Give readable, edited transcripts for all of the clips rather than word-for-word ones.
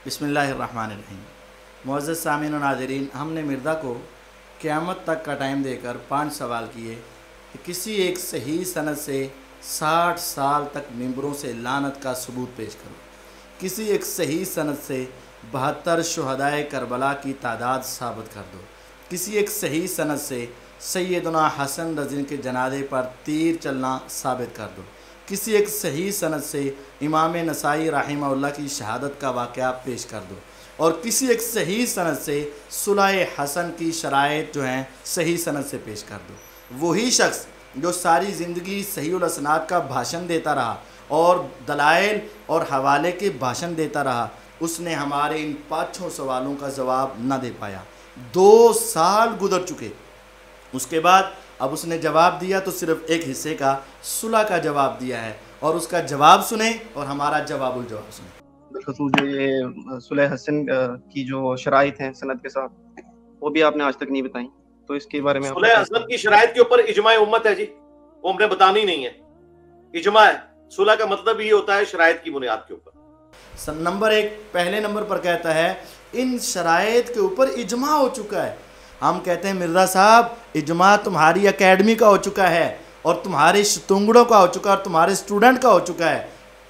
बिस्मिल्लाहिर्रहमानिर्रहीम। मुअज़्ज़ज़ सामीन व नाज़रीन, हमने मिर्ज़ा को क़यामत तक का टाइम देकर 5 सवाल किए कि किसी एक सही सनद से 60 साल तक मिंबरों से लानत का सबूत पेश करो। किसी एक सही सनद से 72 शुहदाए करबला की तादाद साबित कर दो। किसी एक सही सनद से सैयदना हसन रज़ी के जनाजे पर तीर चलना साबित कर दो। किसी एक सही सनद से इमाम नसाई रहमहुल्लाह की शहादत का वाक़या पेश कर दो। और किसी एक सही सनद से सुलह हसन की शराइत जो हैं सही सनद से पेश कर दो। वही शख्स जो सारी ज़िंदगी सहीउल असनाद का भाषण देता रहा और दलाइल और हवाले के भाषण देता रहा, उसने हमारे इन 5 सवालों का जवाब न दे पाया। 2 साल गुजर चुके, उसके बाद अब उसने जवाब दिया तो सिर्फ एक हिस्से का, सुलह का जवाब दिया है। और उसका जवाब सुने और हमारा जवाबुल जवाब सुने। बिलखसूस जो ये सुलह हसन की जो शराइत हैं सनद के साथ, वो भी आपने आज तक नहीं बताई, तो इसके बारे में सुलह हसन की शराइत के ऊपर इजमा उम्मत है जी, वो हमने बतानी नहीं है। इजमा है, सुलह का मतलब ये होता है शराइत की बुनियाद के ऊपर। नंबर 1 पहले नंबर पर कहता है इन शराइत के ऊपर इजमा हो चुका है। हम कहते हैं मिर्ज़ा साहब, इजमा तुम्हारी एकेडमी का हो चुका है और तुम्हारे शतुंगड़ों का हो चुका है और तुम्हारे स्टूडेंट का हो चुका है।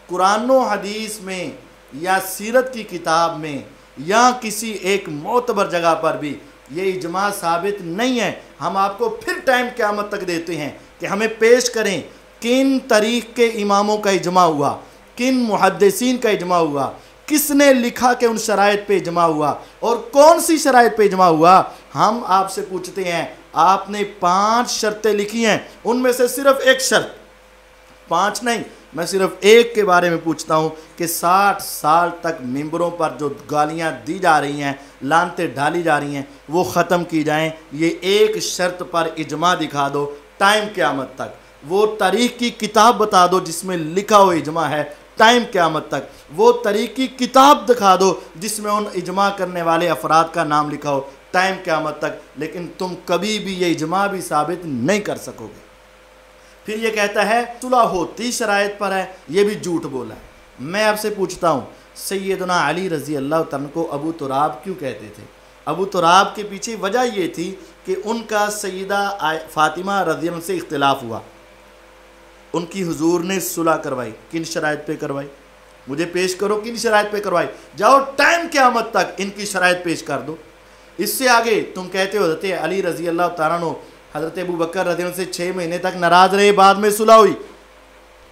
कुरान व हदीस में या सीरत की किताब में या किसी एक मोतबर जगह पर भी ये इजमा साबित नहीं है। हम आपको फिर टाइम क़यामत तक देते हैं कि हमें पेश करें किन तरीक़ के इमामों का इजमा हुआ, किन मुहद्दिसीन का इजमा हुआ, किसने लिखा कि उन शराइत पे इजमा हुआ और कौन सी शराइत पे इजमा हुआ। हम आपसे पूछते हैं, आपने 5 शर्तें लिखी हैं, उनमें से सिर्फ एक शर्त, 5 नहीं, मैं सिर्फ एक के बारे में पूछता हूं कि 60 साल तक मिंबरों पर जो गालियां दी जा रही हैं, लानतें डाली जा रही हैं, वो ख़त्म की जाएं। ये एक शर्त पर इजमा दिखा दो टाइम क़यामत तक। वो तारीख़ की किताब बता दो जिसमें लिखा हो इजमा है टाइम क़यामत तक। वो तरीक़ की किताब दिखा दो जिसमें उन इजमा करने वाले अफराद का नाम लिखा हो टाइम क़यामत तक। लेकिन तुम कभी भी ये इजमा भी साबित नहीं कर सकोगे। फिर ये कहता है सुलह होती शराइत पर है, ये भी झूठ बोला है। मैं आपसे पूछता हूँ, सैयदना अली रज़ी अल्लाह तआला को अबू तुराब क्यों कहते थे? अबू तुराब के पीछे वजह ये थी कि उनका सैयदा फ़ातिमा रज़ी अल्लाह से इख्तिलाफ़ हुआ। उनकी हुजूर ने सुलह करवाई, किन शराइत पे करवाई? मुझे पेश करो किन शराइत पे करवाई। जाओ टाइम क़यामत तक इनकी शराइत पेश कर दो। इससे आगे तुम कहते हो हज़रत अली रज़ी अल्लाह तआला अन्हु हज़रत अबू बकर रज़ी अल्लाह से 6 महीने तक नाराज़ रहे, बाद में सुलह हुई।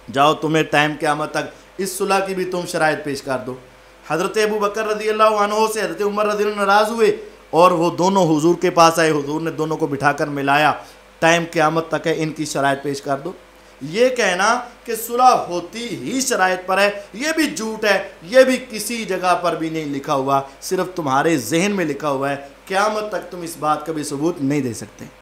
जाओ तुम्हें टाइम क़यामत तक इस सुलह की भी तुम शराइत पेश कर दो। हज़रत अबू बकर रज़ी अल्लाह अन्हु से हज़रत उमर रज़ी अल्लाह नाराज़ हुए और वो दोनों हुजूर के पास आए, हुजूर ने दोनों को बिठाकर मिलाया, टाइम क़यामत तक है, इनकी शराइत पेश कर दो। ये कहना कि सुलह होती ही शराइत पर है, ये भी झूठ है। ये भी किसी जगह पर भी नहीं लिखा हुआ, सिर्फ तुम्हारे जहन में लिखा हुआ है। क़यामत तक तुम इस बात का भी सबूत नहीं दे सकते।